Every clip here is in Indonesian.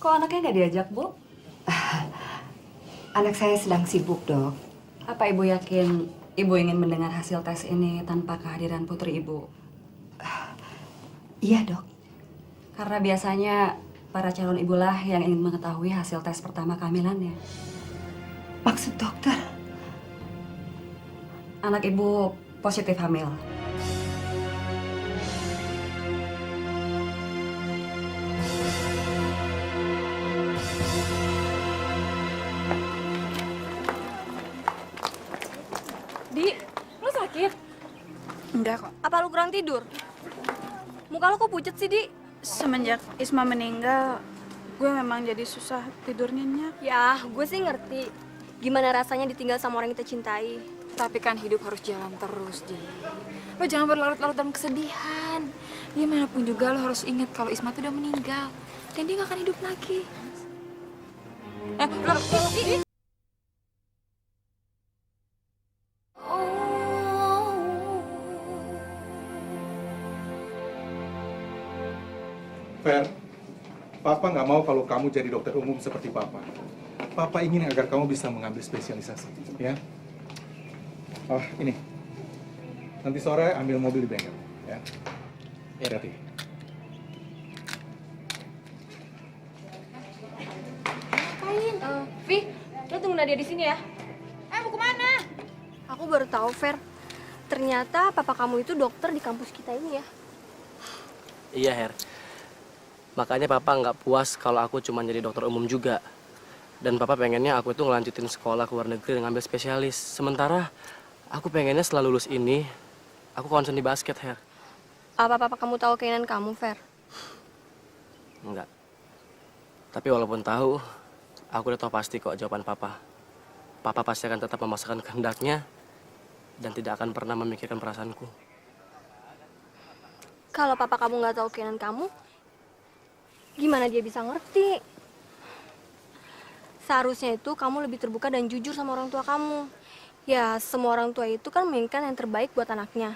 Kok anaknya nggak diajak, Bu? Anak saya sedang sibuk, Dok. Apa Ibu yakin Ibu ingin mendengar hasil tes ini tanpa kehadiran putri Ibu? Iya, Dok. Karena biasanya para calon ibulah yang ingin mengetahui hasil tes pertama kehamilannya. Maksud dokter? Anak Ibu positif hamil. Di, lu sakit? Enggak kok. Apa lu kurang tidur? Muka lu kok pucet sih, Di? Semenjak Isma meninggal, gue memang jadi susah tidur nyenyak. Ya, gue sih ngerti. Gimana rasanya ditinggal sama orang yang kita cintai. Tapi kan hidup harus jalan terus, Di. Lo jangan berlarut-larut dalam kesedihan. Gimana pun juga lo harus ingat kalau Isma tuh udah meninggal. Dan dia gak akan hidup lagi. Di. Fer, Papa nggak mau kalau kamu jadi dokter umum seperti Papa. Papa ingin agar kamu bisa mengambil spesialisasi, ya. Oh, ini. Nanti sore ambil mobil di bengkel, ya. Hati-hati. Vi, lu tunggu Nadia di sini ya. Mau kemana? Aku baru tahu, Fer. Ternyata papa kamu itu dokter di kampus kita ini ya. Iya, Her. Makanya Papa nggak puas kalau aku cuma jadi dokter umum juga. Dan Papa pengennya aku itu ngelanjutin sekolah ke luar negeri dan ngambil spesialis. Sementara aku pengennya setelah lulus ini, aku concern di basket, Her. Apa papa kamu tahu keinginan kamu, Fer? Enggak. Tapi walaupun tahu, aku udah tahu pasti kok jawaban Papa. Papa pasti akan tetap memaksakan kehendaknya dan tidak akan pernah memikirkan perasaanku. Kalau papa kamu nggak tahu keinginan kamu, gimana dia bisa ngerti? Seharusnya itu kamu lebih terbuka dan jujur sama orang tua kamu. Ya, semua orang tua itu kan menginginkan yang terbaik buat anaknya.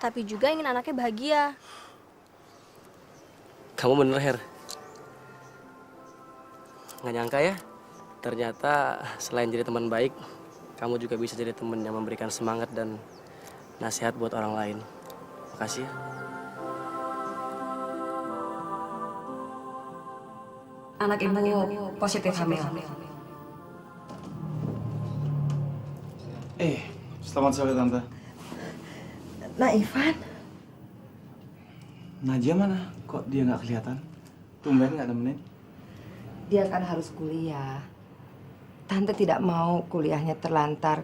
Tapi juga ingin anaknya bahagia. Kamu bener, Her. Nggak nyangka ya, ternyata selain jadi teman baik, kamu juga bisa jadi teman yang memberikan semangat dan nasihat buat orang lain. Makasih ya. Anak Ibu positif hamil. Selamat sore Tante. Nah, Ivan, Najia mana? Kok dia nggak kelihatan? Tumben nggak nemenin? dia kan harus kuliah. Tante tidak mau kuliahnya terlantar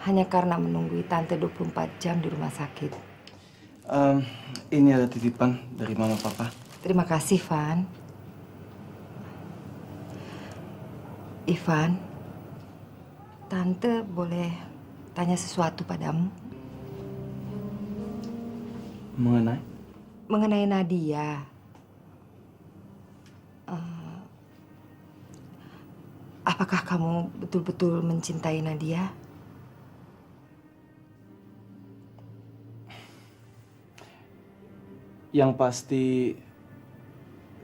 hanya karena menunggui Tante 24 jam di rumah sakit. Ini ada titipan dari Mama Papa. Terima kasih, Van. Ivan, Tante boleh tanya sesuatu padamu? Mengenai? Mengenai Nadia. Apakah kamu betul-betul mencintai Nadia? Yang pasti,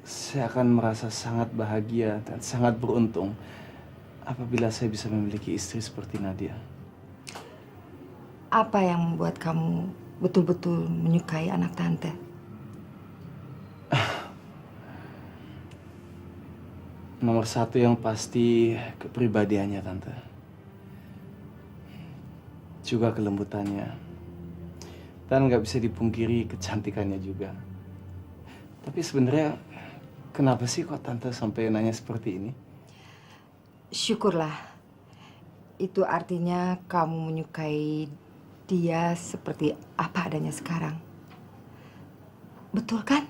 saya akan merasa sangat bahagia dan sangat beruntung apabila saya bisa memiliki istri seperti Nadia. Apa yang membuat kamu betul-betul menyukai anak Tante? Nomor satu yang pasti kepribadiannya, Tante. Juga kelembutannya. Dan nggak bisa dipungkiri kecantikannya juga. Tapi sebenarnya kenapa sih kok Tante sampai nanya seperti ini? Syukurlah. Itu artinya kamu menyukai dia seperti apa adanya sekarang. Betul kan?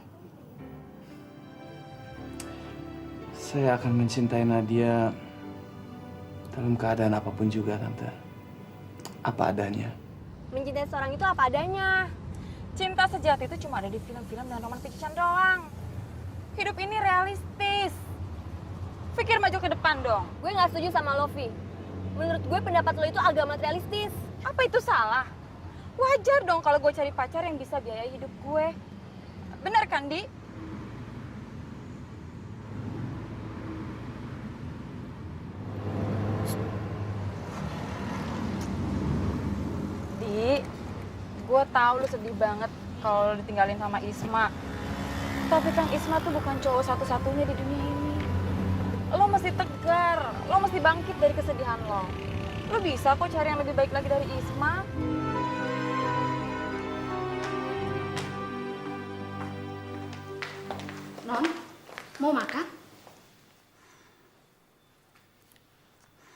Saya akan mencintai Nadia dalam keadaan apapun juga, Tante. Apa adanya. Mencintai seorang itu apa adanya. Cinta sejati itu cuma ada di film-film dan roman fiction doang. Hidup ini realistis. Pikir maju ke depan dong. Gue nggak setuju sama lo, Vi. Menurut gue pendapat lo itu agak materialistis. Apa itu salah? Wajar dong kalau gue cari pacar yang bisa biayai hidup gue. Bener kan, Di? Gue tahu lu sedih banget kalau lu ditinggalin sama Isma. Tapi Kang Isma tuh bukan cowok satu-satunya di dunia ini. Lo mesti tegar, lo mesti bangkit dari kesedihan lo. Lo bisa kok cari yang lebih baik lagi dari Isma. Non, mau makan?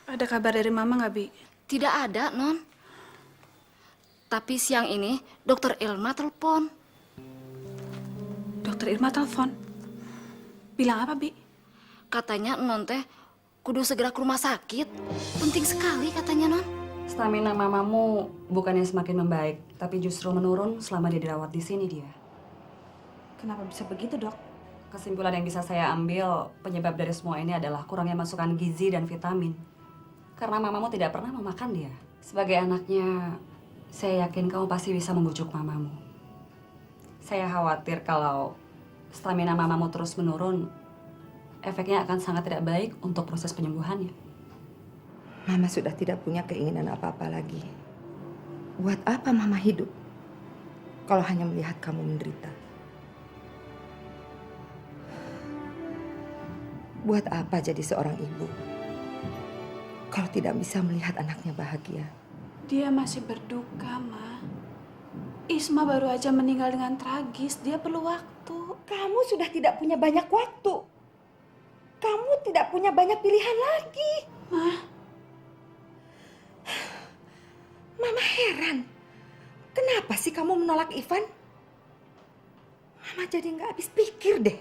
Ada kabar dari Mama nggak, Bi? Tidak ada, Non. Tapi siang ini Dokter Ilma telepon. Dokter Irma telepon. Bilang apa, Bi? Katanya Non teh kudu segera ke rumah sakit. Penting sekali katanya, Non. Stamina mamamu bukannya semakin membaik, tapi justru menurun selama dia dirawat di sini dia. Kenapa bisa begitu, Dok? Kesimpulan yang bisa saya ambil, penyebab dari semua ini adalah kurangnya masukan gizi dan vitamin. Karena mamamu tidak pernah memakan dia. Sebagai anaknya, saya yakin kamu pasti bisa membujuk mamamu. Saya khawatir kalau stamina mamamu terus menurun, efeknya akan sangat tidak baik untuk proses penyembuhannya. Mama sudah tidak punya keinginan apa-apa lagi. Buat apa Mama hidup kalau hanya melihat kamu menderita? Buat apa jadi seorang ibu kalau tidak bisa melihat anaknya bahagia? Dia masih berduka, Ma. Isma baru aja meninggal dengan tragis. Dia perlu waktu. Kamu sudah tidak punya banyak waktu. Kamu tidak punya banyak pilihan lagi. Mama heran. Kenapa sih kamu menolak Ivan? Mama jadi nggak habis pikir deh.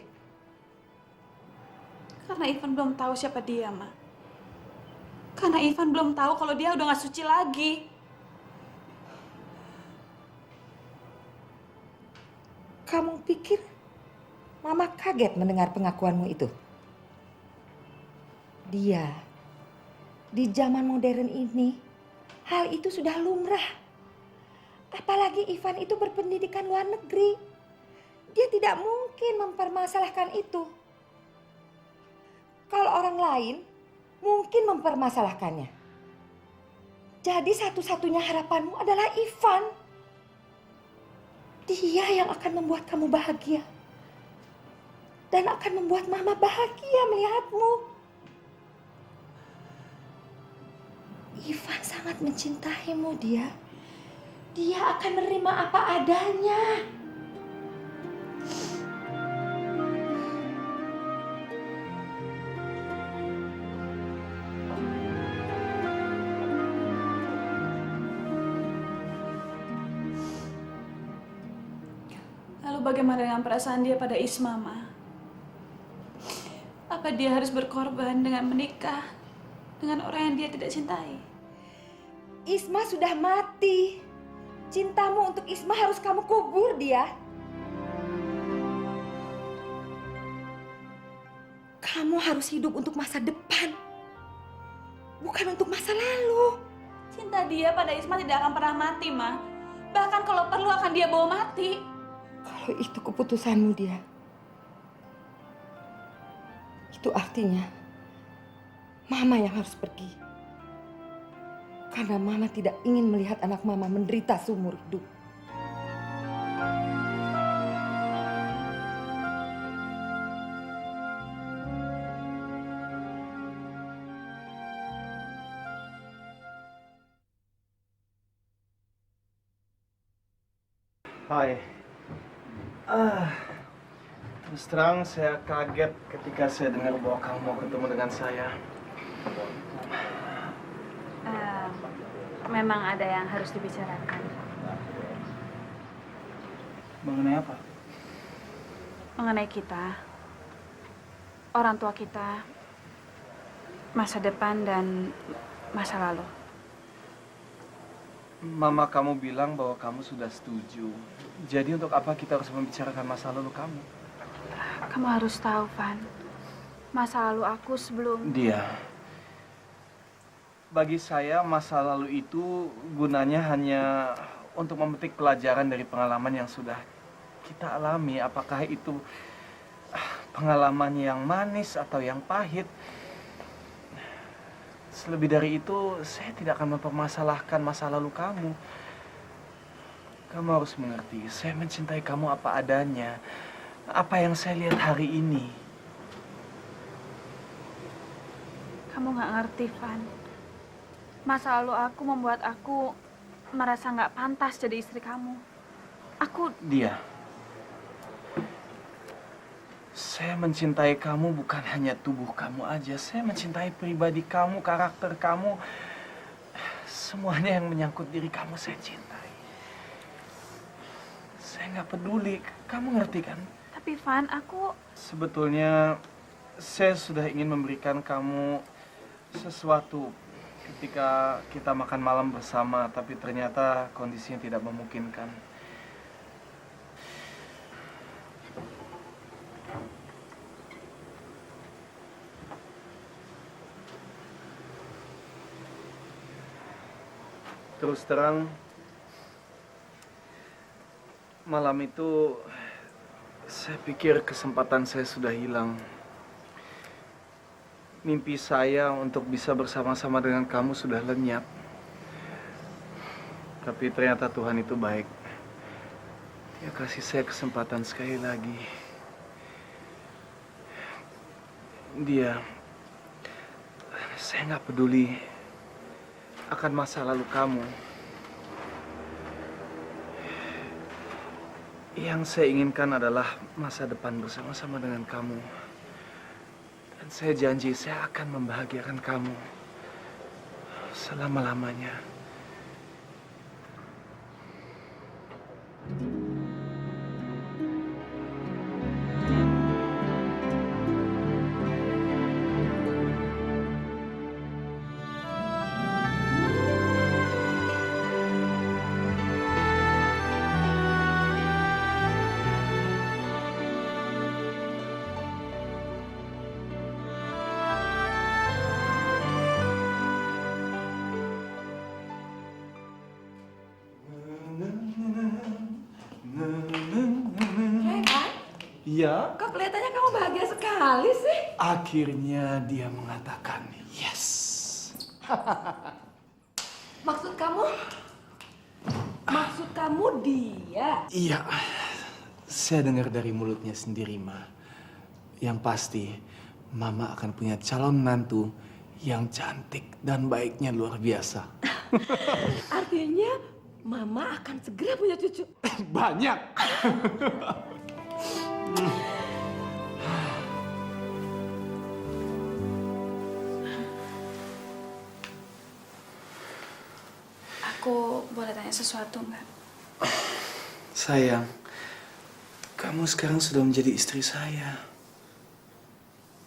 Karena Ivan belum tahu siapa dia, Ma. Karena Ivan belum tahu kalau dia udah gak suci lagi. Kamu pikir Mama kaget mendengar pengakuanmu itu? Dia, di zaman modern ini, hal itu sudah lumrah. Apalagi Ivan itu berpendidikan luar negeri. Dia tidak mungkin mempermasalahkan itu. Kalau orang lain, mungkin mempermasalahkannya. Jadi satu-satunya harapanmu adalah Ivan. Dia yang akan membuat kamu bahagia. Dan akan membuat Mama bahagia melihatmu. Ivan sangat mencintaimu dia. Dia akan menerima apa adanya. Lalu bagaimana dengan perasaan dia pada Isma, Ma? Apa dia harus berkorban dengan menikah dengan orang yang dia tidak cintai? Isma sudah mati. Cintamu untuk Isma harus kamu kubur dia. Kamu harus hidup untuk masa depan. Bukan untuk masa lalu. Cinta dia pada Isma tidak akan pernah mati, Ma. Bahkan kalau perlu akan dia bawa mati. Kalau itu keputusanmu dia. Itu artinya Mama yang harus pergi. Karena Mama tidak ingin melihat anak Mama menderita seumur hidup. Hai. Terus terang saya kaget ketika saya dengar bahwa kamu mau ketemu dengan saya. Memang ada yang harus dibicarakan. Mengenai apa? Mengenai kita, orang tua kita, masa depan dan masa lalu. Mama kamu bilang bahwa kamu sudah setuju. Jadi untuk apa kita harus membicarakan masa lalu kamu? Kamu harus tahu, Van. Masa lalu aku sebelum... Dia. Bagi saya masa lalu itu gunanya hanya untuk memetik pelajaran dari pengalaman yang sudah kita alami. Apakah itu pengalaman yang manis atau yang pahit. Selebih dari itu, saya tidak akan mempermasalahkan masa lalu kamu. Kamu harus mengerti, saya mencintai kamu apa adanya. Apa yang saya lihat hari ini. Kamu nggak ngerti, Van. Masa lalu aku membuat aku merasa nggak pantas jadi istri kamu. Dia. Saya mencintai kamu bukan hanya tubuh kamu aja. Saya mencintai pribadi kamu, karakter kamu. Semuanya yang menyangkut diri kamu saya cintai. Saya nggak peduli. Kamu ngerti kan? Tapi Van, Sebetulnya saya sudah ingin memberikan kamu sesuatu ketika kita makan malam bersama, tapi ternyata kondisinya tidak memungkinkan. Terus terang, malam itu saya pikir kesempatan saya sudah hilang. Mimpi saya untuk bisa bersama-sama dengan kamu sudah lenyap. Tapi ternyata Tuhan itu baik. Dia kasih saya kesempatan sekali lagi. Saya nggak peduli akan masa lalu kamu. Yang saya inginkan adalah masa depan bersama-sama dengan kamu. Dan saya janji saya akan membahagiakan kamu selama-lamanya. Iya, Kok kelihatannya kamu bahagia sekali sih? akhirnya dia mengatakan yes. Maksud kamu dia? Iya, saya dengar dari mulutnya sendiri, Ma. Yang pasti, Mama akan punya calon menantu yang cantik dan baiknya luar biasa. Artinya Mama akan segera punya cucu. Banyak. Aku boleh tanya sesuatu nggak? Sayang, kamu sekarang sudah menjadi istri saya.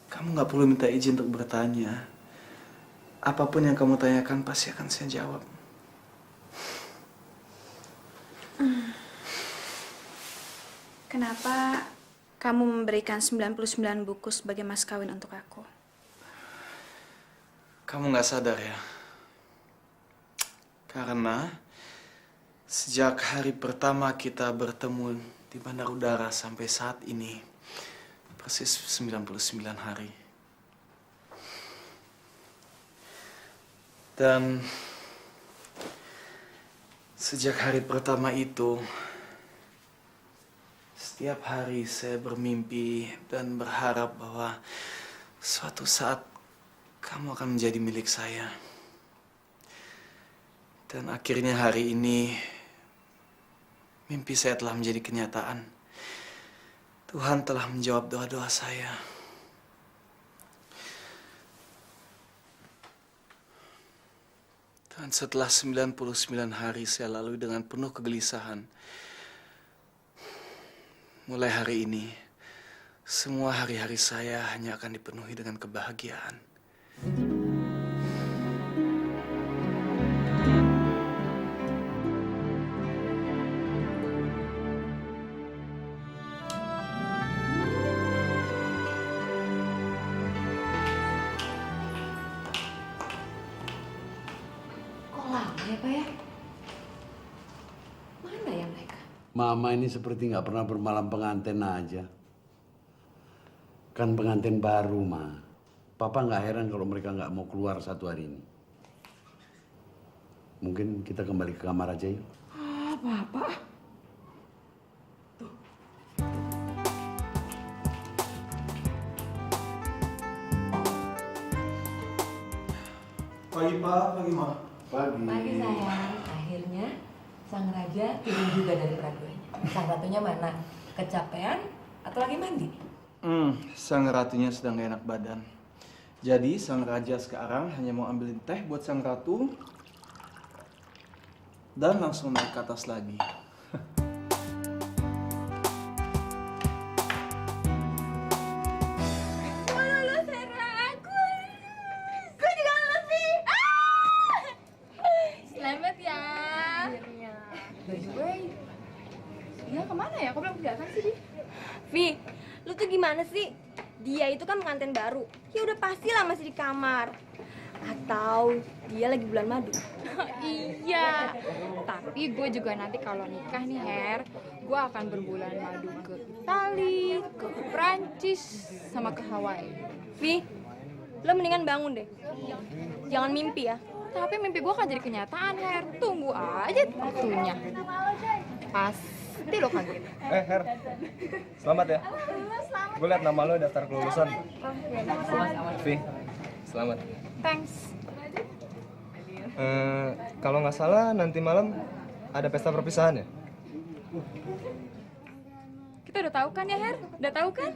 Kamu nggak perlu minta izin untuk bertanya. Apapun yang kamu tanyakan pasti akan saya jawab. Kenapa kamu memberikan 99 buku sebagai mas kawin untuk aku? Kamu nggak sadar ya? Karena sejak hari pertama kita bertemu di bandar udara sampai saat ini, persis 99 hari. Dan sejak hari pertama itu, setiap hari saya bermimpi dan berharap bahwa suatu saat kamu akan menjadi milik saya. Dan akhirnya hari ini, mimpi saya telah menjadi kenyataan. Tuhan telah menjawab doa-doa saya. Dan setelah 99 hari saya lalui dengan penuh kegelisahan. Mulai hari ini, semua hari-hari saya hanya akan dipenuhi dengan kebahagiaan. Kok lama ya, Pak ya? Mana ya mereka? Mama ini seperti nggak pernah bermalam pengantin aja. Kan pengantin baru, Ma. Papa nggak heran kalau mereka nggak mau keluar satu hari ini. Mungkin kita kembali ke kamar aja yuk. Ah, Bapak. Pagi Pak, pagi Ma. Pagi. Pagi sayang, akhirnya sang raja turun juga dari peraduannya. Sang ratunya mana? Kecapean atau lagi mandi? Sang ratunya sedang gak enak badan. Jadi sang raja sekarang hanya mau ambilin teh buat sang ratu dan langsung naik ke atas lagi. Selamat ya. By the way, dia kemana ya? Kok belum kelihatan sih, Di? Vi, lu tuh gimana sih? Dia itu kan pengantin baru. Ya udah pastilah masih di kamar. Atau dia lagi bulan madu. Iya. Tapi gue juga nanti kalau nikah nih, Her, gue akan berbulan madu ke Itali, ke Prancis, sama ke Hawaii. Vi, lo mendingan bangun deh. Jangan mimpi ya. Tapi mimpi gue akan jadi kenyataan, Her. Tunggu aja waktunya. Pasti lo kaget. Her, selamat ya. Gue liat nama lo daftar kelulusan. Vi, selamat. Thanks. Kalau nggak salah nanti malam ada pesta perpisahan ya? Kita udah tahu kan ya, Her? Udah tahu kan?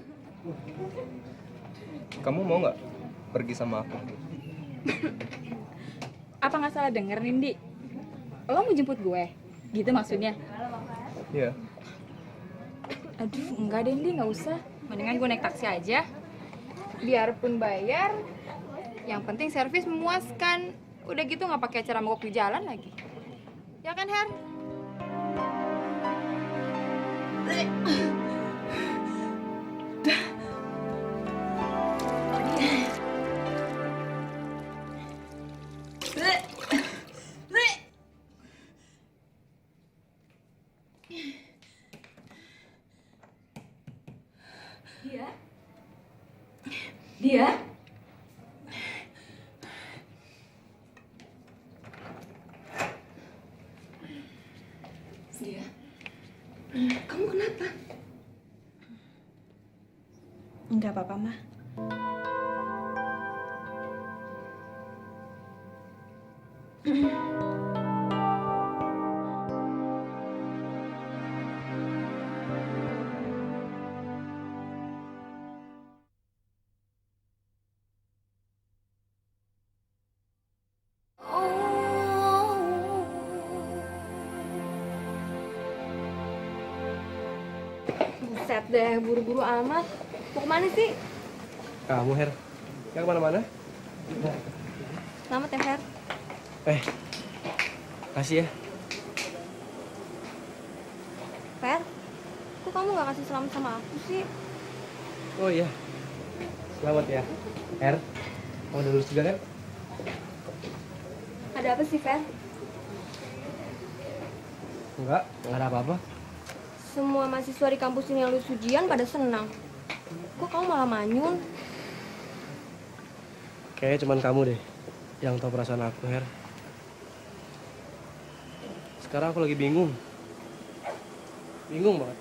Kamu mau nggak pergi sama aku? Apa nggak salah denger, Nindi? Lo mau jemput gue? Gitu maksudnya? Iya. Aduh, enggak deh, Nindi, nggak usah. Mendingan gue naik taksi aja. Biarpun bayar, yang penting servis memuaskan. Udah gitu nggak pakai acara mogok di jalan lagi. Ya kan, Her? Dia? Dia? Kamu kenapa? Enggak apa-apa, Ma. Buset deh, buru-buru amat. Mau kemana sih? Kamu, Her. Nggak kemana-mana? Selamat ya, Fer. Kasih ya. Fer, kok kamu gak kasih selamat sama aku sih? Oh iya. Selamat ya. Her, kamu udah lulus juga kan? Ada apa sih, Fer? Enggak ada apa-apa. Semua mahasiswa di kampus ini yang lulus ujian pada senang. Kok kamu malah manyun? Kayaknya cuman kamu deh yang tahu perasaan aku, Her. Sekarang aku lagi bingung. Bingung banget.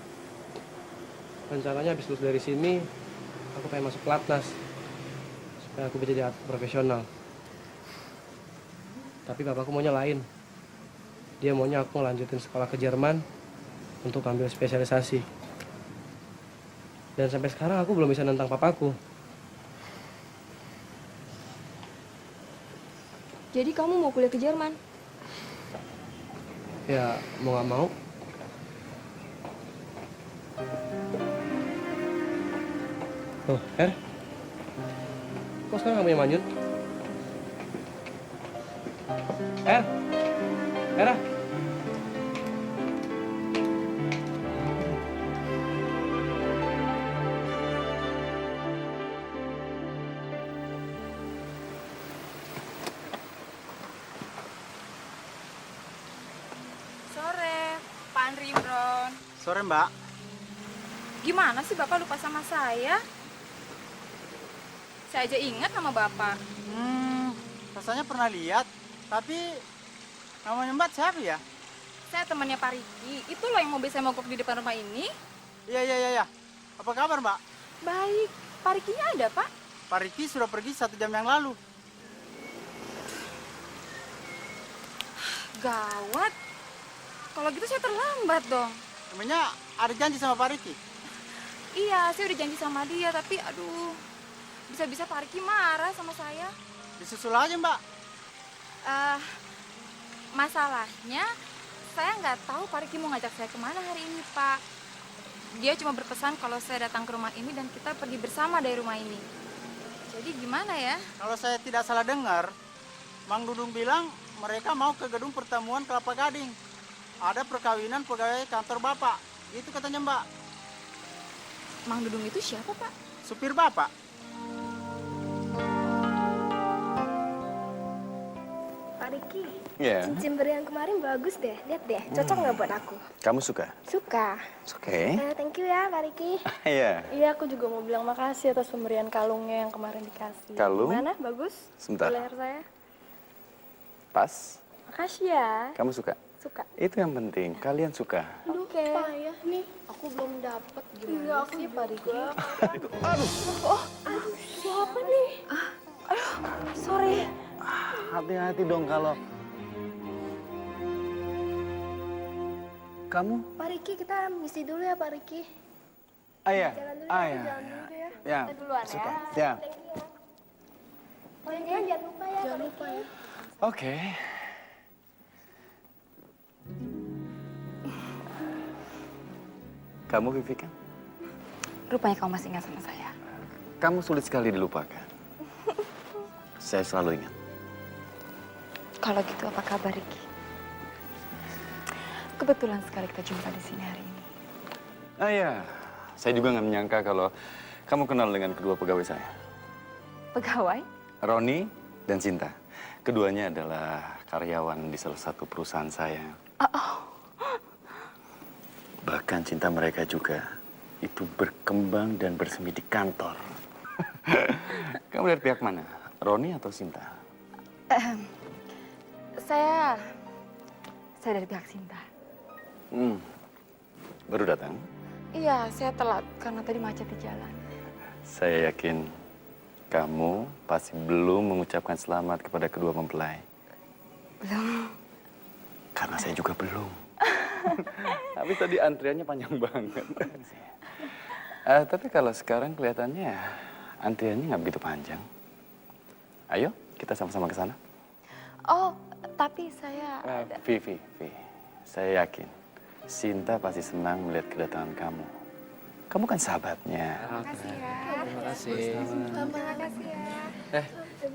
Rencananya habis lulus dari sini, aku pengen masuk pelatnas. Supaya aku bisa jadi atlet profesional. Tapi bapakku maunya lain. Dia maunya aku ngelanjutin sekolah ke Jerman untuk ambil spesialisasi. Dan sampai sekarang aku belum bisa nentang papaku. Jadi kamu mau kuliah ke Jerman? Ya, mau gak mau. Tuh, Her. Kok sekarang kamu yang manyun? Her. Hera. Sore, Pak Andri Imron. Sore, Mbak. Gimana sih Bapak lupa sama saya? Saya aja ingat nama Bapak. Rasanya pernah lihat, tapi namanya Mbak siapa ya? Saya temannya Pak Riki. Itu loh yang mobil saya mogok di depan rumah ini. Iya. Apa kabar, Mbak? Baik. Pak Rikinya ada, Pak? Pak Riki sudah pergi 1 jam yang lalu. Gawat. Kalau gitu saya terlambat dong. Emangnya ada janji sama Pak Riki? Iya, saya udah janji sama dia, tapi aduh, bisa-bisa Pak Riki marah sama saya. Disusul aja, Mbak. Masalahnya, saya nggak tahu Pak Riki mau ngajak saya kemana hari ini, Pak. Dia cuma berpesan kalau saya datang ke rumah ini dan kita pergi bersama dari rumah ini. Jadi gimana ya? Kalau saya tidak salah dengar, Mang Dudung bilang mereka mau ke gedung pertemuan Kelapa Gading. Ada perkawinan pegawai kantor Bapak. Itu katanya, Mbak. Mang Dudung itu siapa, Pak? Supir Bapak. Pak Riki, Iya. cincin beri yang kemarin bagus deh. Lihat deh, cocok nggak buat aku? Kamu suka? Suka. Oke. Thank you ya, Pak Riki. Iya. Iya, aku juga mau bilang makasih atas pemberian kalungnya yang kemarin dikasih. Kalung? Gimana? Bagus? Sebentar. Di leher saya. Pas. Makasih ya. Kamu suka? Suka. Itu yang penting. Kalian suka. Oke. Payah nih. Aku belum dapet gimana Iya, aku sih, Pak Riki? Aduh. Siapa nih? Sorry. Hati-hati dong kalau kamu. Pak Riki, kita misi dulu ya, Pak Riki. Iya. Jalan dulu Ah, ya, ya. jalan dulu ya. Ya. Kita duluan Suka. ya. Ya. Jangan lupa ya, Pak Riki. Oke. Kamu Vivi kan? Rupanya kamu masih ingat sama saya. Kamu sulit sekali dilupakan. Saya selalu ingat. Kalau gitu apa kabar, Riki? Kebetulan sekali kita jumpa di sini hari ini. Ah ya, saya juga nggak menyangka kalau kamu kenal dengan kedua pegawai saya. Pegawai? Roni dan Cinta. Keduanya adalah karyawan di salah satu perusahaan saya. Bahkan cinta mereka juga itu berkembang dan bersemi di kantor. Kamu dari pihak mana? Roni atau Cinta? Saya dari pihak Cinta. Baru datang? Iya, saya telat karena tadi macet di jalan. Saya yakin kamu pasti belum mengucapkan selamat kepada kedua mempelai. Belum. Karena saya juga belum. Tapi tadi antriannya panjang banget. Tapi kalau sekarang kelihatannya antriannya nggak begitu panjang. Ayo, kita sama-sama ke sana. Oh, tapi saya Vivi, saya yakin Sinta pasti senang melihat kedatangan kamu. Kamu kan sahabatnya. Makasih ya. Terima kasih. Terima kasih ya.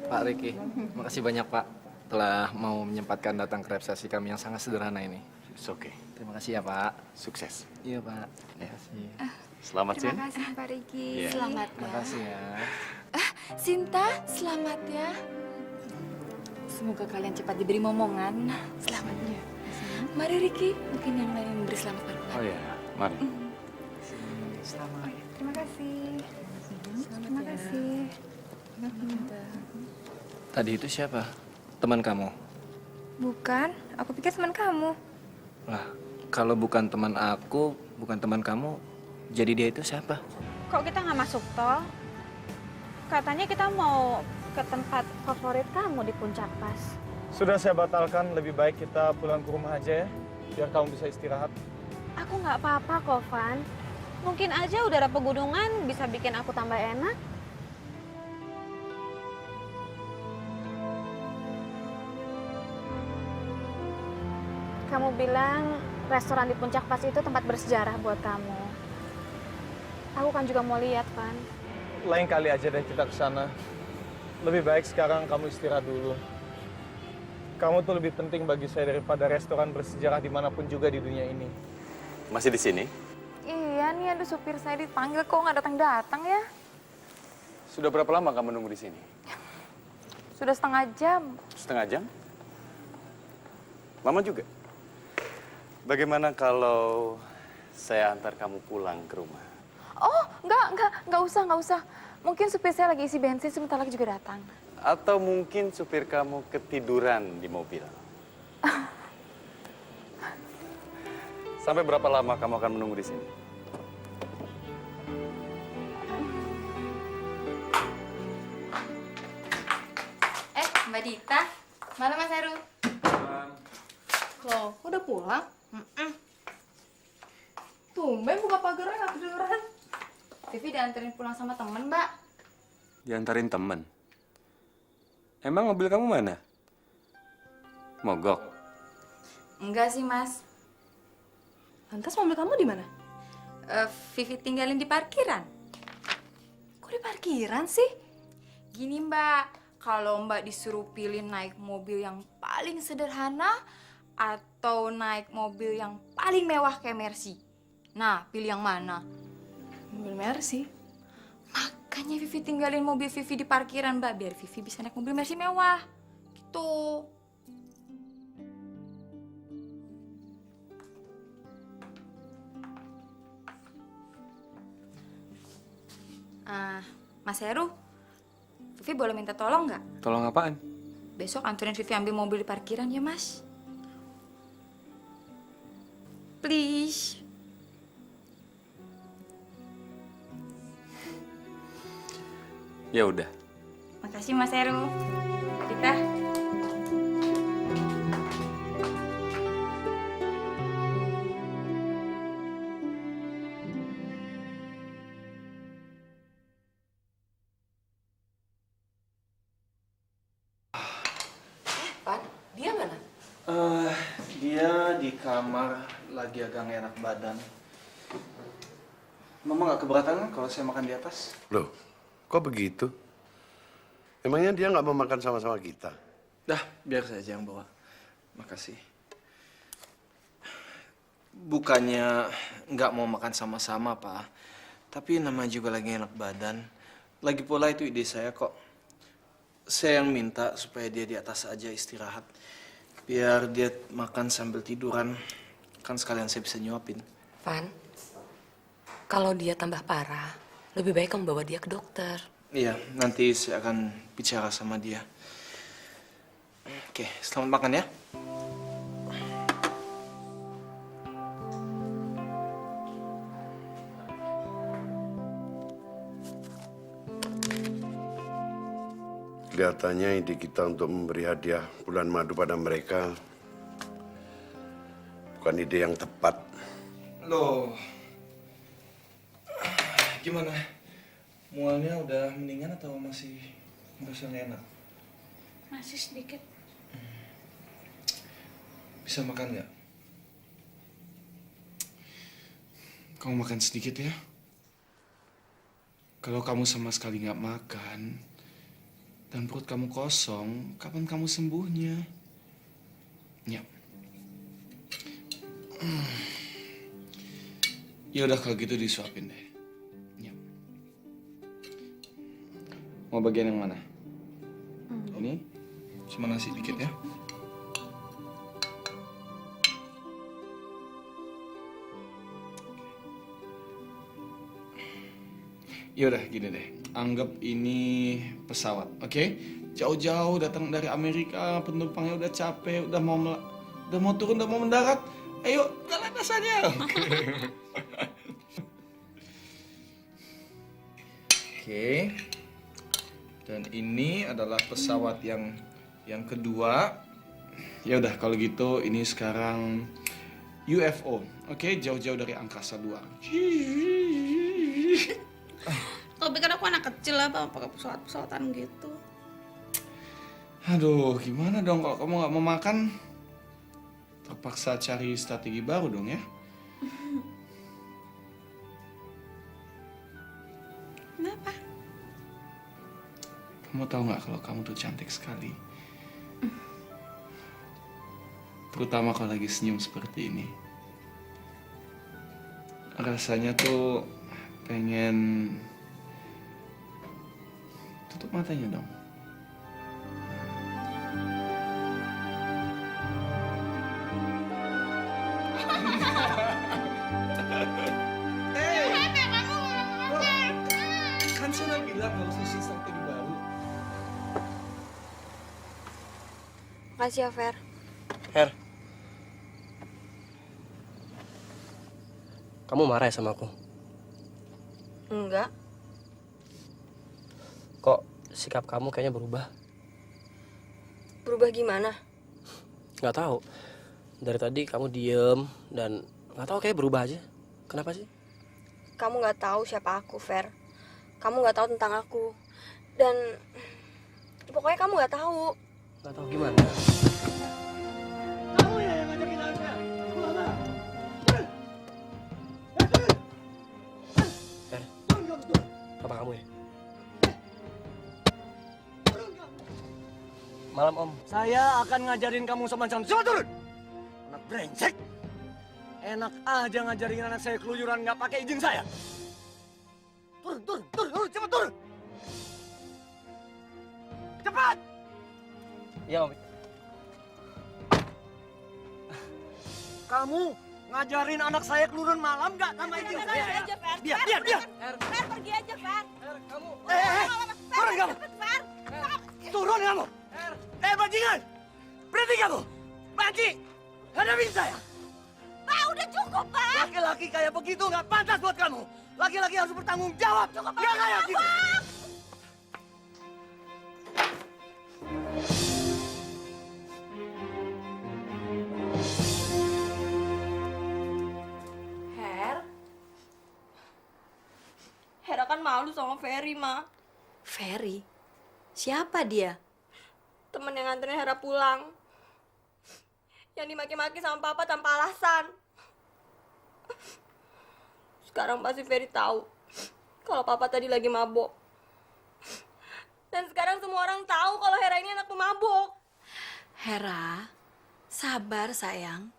Pak Riki, makasih banyak Pak telah mau menyempatkan datang ke resepsi kami yang sangat sederhana ini. It's okay. Terima kasih ya Pak. Sukses. Iya Pak. Terima kasih. Selamat, Sin. Terima kasih Pak Riki. Iya. Selamat Terima ya. kasih ya. Sinta, selamat ya. Semoga kalian cepat diberi momongan. Selamatnya. Mari Riki, mungkin yang lain memberi selamat barulah. Oh ya, mari. Selamat. Terima kasih. Terima kasih. Tadi itu siapa? Teman kamu? Bukan, aku pikir teman kamu. Lah, kalau bukan teman aku, bukan teman kamu, jadi dia itu siapa? Kok kita nggak masuk tol? Katanya kita mau ke tempat favorit kamu di Puncak Pas. Sudah saya batalkan, lebih baik kita pulang ke rumah aja ya, biar kamu bisa istirahat. Aku nggak apa-apa kok, Van. Mungkin aja udara pegunungan bisa bikin aku tambah enak. Kamu bilang restoran di Puncak Pas itu tempat bersejarah buat kamu. Aku kan juga mau lihat, Van. Lain kali aja deh kita ke sana. Lebih baik sekarang kamu istirahat dulu. Kamu tuh lebih penting bagi saya daripada restoran bersejarah dimanapun juga di dunia ini. Masih di sini? Iya nih, aduh supir saya dipanggil kok nggak datang-datang ya. Sudah berapa lama kamu nunggu di sini? Sudah setengah jam. Setengah jam? Mama juga? Bagaimana kalau saya antar kamu pulang ke rumah? Oh, nggak usah. Mungkin supir saya lagi isi bensin, sebentar lagi juga datang. Atau mungkin supir kamu ketiduran di mobil? Sampai berapa lama kamu akan menunggu di sini? Mbak Dita, malam Mas Heru. Loh, kok udah pulang? Tumben buka pagarnya nggak kedengeran. Vivi dianterin pulang sama temen, Mbak. Diantarin temen? Emang mobil kamu mana? Mogok? Enggak sih, Mas. Lantas mobil kamu di mana? Vivi tinggalin di parkiran. Kok di parkiran sih? Gini, Mbak. Kalau Mbak disuruh pilih naik mobil yang paling sederhana atau naik mobil yang paling mewah kayak Mercy. Nah, pilih yang mana? Mobil Mercy. Makanya Vivi tinggalin mobil Vivi di parkiran, Mbak. Biar Vivi bisa naik mobil Mercy mewah. Gitu. Mas Heru, Vivi boleh minta tolong nggak? Tolong apaan? Besok anterin Vivi ambil mobil di parkiran ya, Mas. Please. Ya udah. Makasih Mas Heru. Rita. Dia mana? Dia di kamar lagi agak nggak enak badan. Mama nggak keberatan kan kalau saya makan di atas? Loh, kok begitu? Emangnya dia nggak mau makan sama-sama kita? Dah, biar saja yang bawa. Makasih. Bukannya nggak mau makan sama-sama, Pak. Tapi namanya juga lagi enak badan. Lagi pula itu ide saya kok. Saya yang minta supaya dia di atas aja istirahat. Biar dia makan sambil tiduran. Kan sekalian saya bisa nyuapin. Van, kalau dia tambah parah, lebih baik kamu bawa dia ke dokter. Iya, nanti saya akan bicara sama dia. Oke, selamat makan ya. Kelihatannya ide kita untuk memberi hadiah bulan madu pada mereka bukan ide yang tepat. Loh, gimana? Mualnya udah mendingan atau masih merasa nggak enak? Masih sedikit. Bisa makan nggak? Kamu makan sedikit ya. Kalau kamu sama sekali nggak makan dan perut kamu kosong, kapan kamu sembuhnya? Ya. Ya udah kalau gitu disuapin deh. Ya. Mau bagian yang mana? Ini cuma nasi dikit ya. Yaudah gini deh, anggap ini pesawat, oke? Jauh-jauh datang dari Amerika, penumpangnya udah capek, udah mau turun, udah mau mendarat. Ayo, jalan rasanya. Oke. Dan ini adalah pesawat yang kedua. Ya udah kalau gitu ini sekarang UFO, oke? Jauh-jauh dari angkasa luar. Kau pikir aku anak kecil apa pakai pesawat-pesawatan gitu? Aduh, gimana dong kalau kamu nggak mau makan? Terpaksa cari strategi baru dong ya. Kenapa? Kamu tahu nggak kalau kamu tuh cantik sekali? Terutama kalau lagi senyum seperti ini. Rasanya tuh pengen tutup matanya dong. Kan saya udah bilang nggak usah isi strategi baru. Makasih ya, Fer. Her, kamu marah ya sama aku? Enggak. Kok sikap kamu kayaknya berubah? Berubah gimana? Nggak tahu. Dari tadi kamu diem dan nggak tahu kayak berubah aja. Kenapa sih? Kamu nggak tahu siapa aku, Fer. Kamu nggak tahu tentang aku. Dan pokoknya kamu nggak tahu. Nggak tahu gimana? Kamu ya yang ngajakin Anda. Gimana? Fer, apa kamu ya? Malam Om. Saya akan ngajarin kamu sopan santun. Coba turun! Anak brengsek! Enak aja ngajarin anak saya keluyuran nggak pakai izin saya. Turun, cepat turun! Cepat! Iya Om. Kamu ngajarin anak saya keluyuran malam nggak sama izin saya? Biar. Fer, pergi aja, Fer. Kamu. Turun kamu! Turun kamu! Bajingan! Berhenti kamu! Banci! Hadapin saya! Pak, udah cukup, Pak. Laki-laki kayak begitu nggak pantas buat kamu. Laki-laki harus bertanggung jawab. Cukup, Pak. Nggak kayak gitu. Hera kan malu sama Ferry, Ma. Ferry? Siapa dia? Temen yang nganterin Hera pulang. Yang dimaki-maki sama Papa tanpa alasan. Sekarang pasti Ferry tahu kalau Papa tadi lagi mabok. Dan sekarang semua orang tahu kalau Hera ini anak pemabok. Hera, sabar sayang.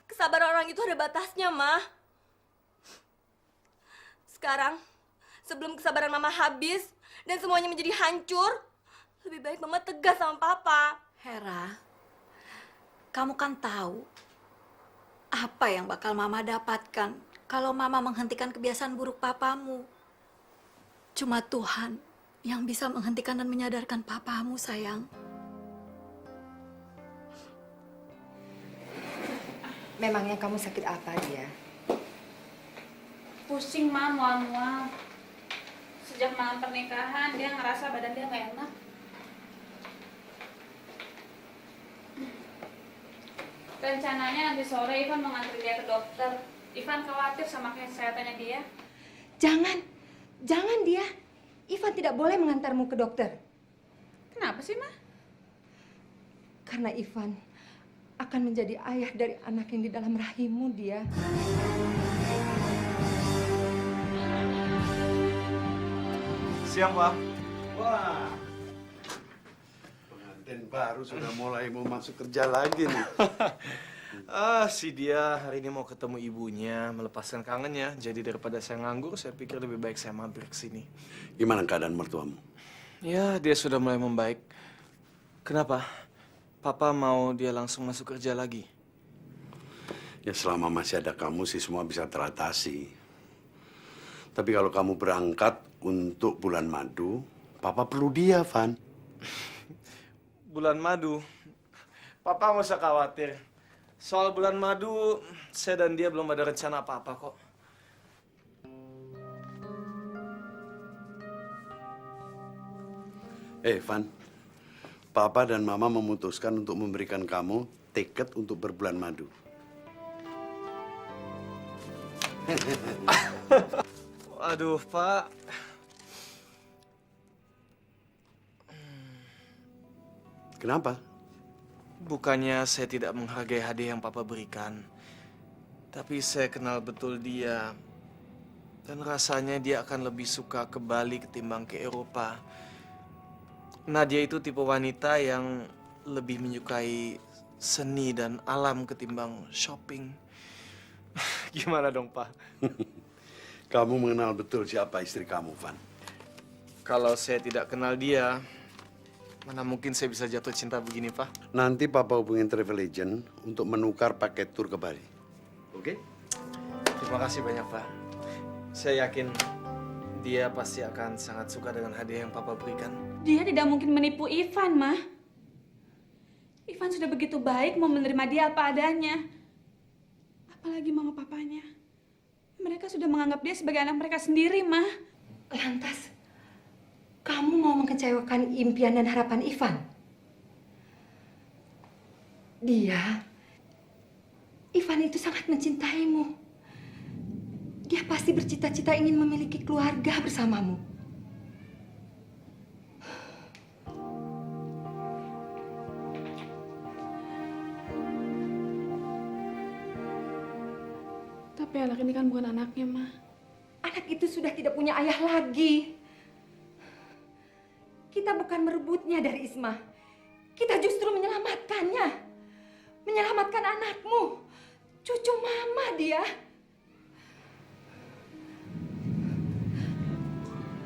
Kesabaran orang itu ada batasnya, Ma. Sekarang, sebelum kesabaran Mama habis dan semuanya menjadi hancur, lebih baik Mama tegas sama Papa. Hera, kamu kan tahu apa yang bakal Mama dapatkan kalau Mama menghentikan kebiasaan buruk papamu. Cuma Tuhan yang bisa menghentikan dan menyadarkan papamu, sayang. Memangnya kamu sakit apa dia? Pusing, Ma, mual-mual. Sejak malam pernikahan, dia ngerasa badan dia nggak enak. Rencananya nanti sore Ivan mau nganter dia ke dokter. Ivan khawatir sama kesehatannya dia. Jangan dia. Ivan tidak boleh mengantarmu ke dokter. Kenapa sih, Ma? Karena Ivan akan menjadi ayah dari anak yang di dalam rahimmu dia. Siang, Pak. Wah, pengantin baru sudah mulai mau masuk kerja lagi nih. Si dia hari ini mau ketemu ibunya, melepaskan kangennya. Jadi daripada saya nganggur, saya pikir lebih baik saya mampir ke sini. Gimana keadaan mertuamu? Ya, dia sudah mulai membaik. Kenapa? Papa mau dia langsung masuk kerja lagi? Ya selama masih ada kamu sih semua bisa teratasi. Tapi kalau kamu berangkat untuk bulan madu, Papa perlu dia, Van. Bulan madu? Papa nggak usah khawatir. Soal bulan madu, saya dan dia belum ada rencana apa-apa kok. Van, Papa dan Mama memutuskan untuk memberikan kamu tiket untuk berbulan madu. Aduh, Pak. Kenapa? Bukannya saya tidak menghargai hadiah yang Papa berikan. Tapi saya kenal betul dia. Dan rasanya dia akan lebih suka ke Bali ketimbang ke Eropa. Nadia itu tipe wanita yang lebih menyukai seni dan alam ketimbang shopping. Gimana dong, Pak? Kamu mengenal betul siapa istri kamu, Van. Kalau saya tidak kenal dia, mana mungkin saya bisa jatuh cinta begini, Pak? Nanti Papa hubungin travel agent untuk menukar paket tur ke Bali. Oke? Terima kasih banyak, Pak. Saya yakin dia pasti akan sangat suka dengan hadiah yang Papa berikan. Dia tidak mungkin menipu Ivan, Ma. Ivan sudah begitu baik mau menerima dia apa adanya. Apalagi mama papanya. Mereka sudah menganggap dia sebagai anak mereka sendiri, Ma. Lantas, kamu mau mengecewakan impian dan harapan Ivan? Ivan itu sangat mencintaimu. Dia pasti bercita-cita ingin memiliki keluarga bersamamu. Tapi anak ini kan bukan anaknya, Ma. Anak itu sudah tidak punya ayah lagi. Kita bukan merebutnya dari Isma. Kita justru menyelamatkannya. Menyelamatkan anakmu. Cucu Mama dia.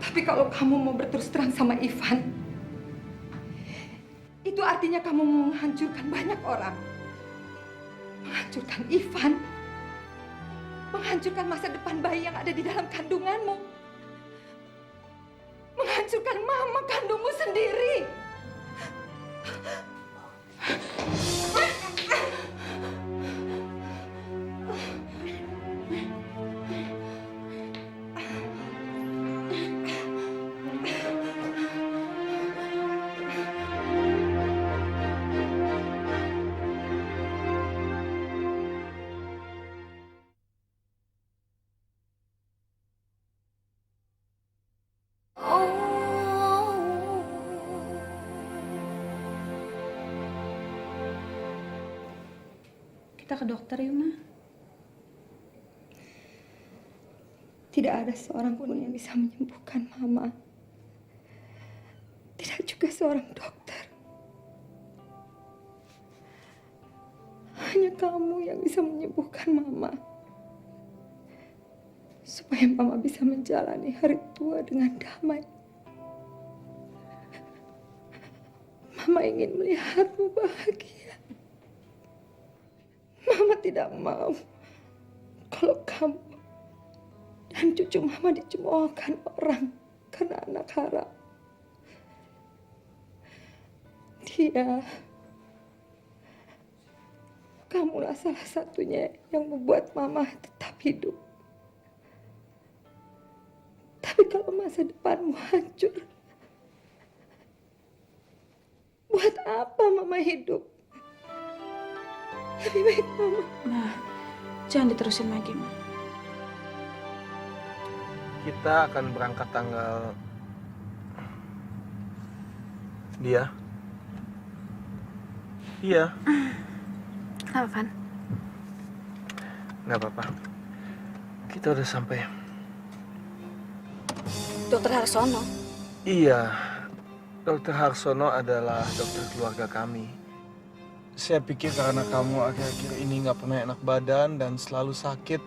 Tapi kalau kamu mau berterus terang sama Ivan, itu artinya kamu mau menghancurkan banyak orang. Menghancurkan Ivan. Menghancurkan masa depan bayi yang ada di dalam kandunganmu. Menghancurkan mama kandungmu sendiri. Kita ke dokter ya, Ma. Tidak ada seorang pun yang bisa menyembuhkan Mama. Tidak juga seorang dokter. Hanya kamu yang bisa menyembuhkan Mama. Supaya Mama bisa menjalani hari tua dengan damai. Mama ingin melihatmu bahagia. Mama tidak mau kalau kamu dan cucu Mama dicemoohkan orang karena anak haram. Kamulah salah satunya yang membuat Mama tetap hidup. Tapi kalau masa depanmu hancur, buat apa Mama hidup? Lebih baik Mama. Nah, jangan diterusin lagi, Ma. Kita akan berangkat tanggal... Dia? Iya. Kenapa, Van? Nggak apa-apa. Kita udah sampai. Dokter Harsono? Iya. Dokter Harsono adalah dokter keluarga kami. Saya pikir karena kamu akhir-akhir ini nggak pernah enak badan dan selalu sakit,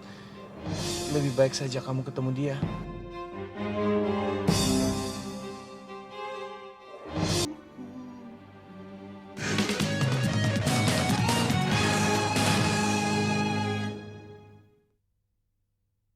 lebih baik saja kamu ketemu dia.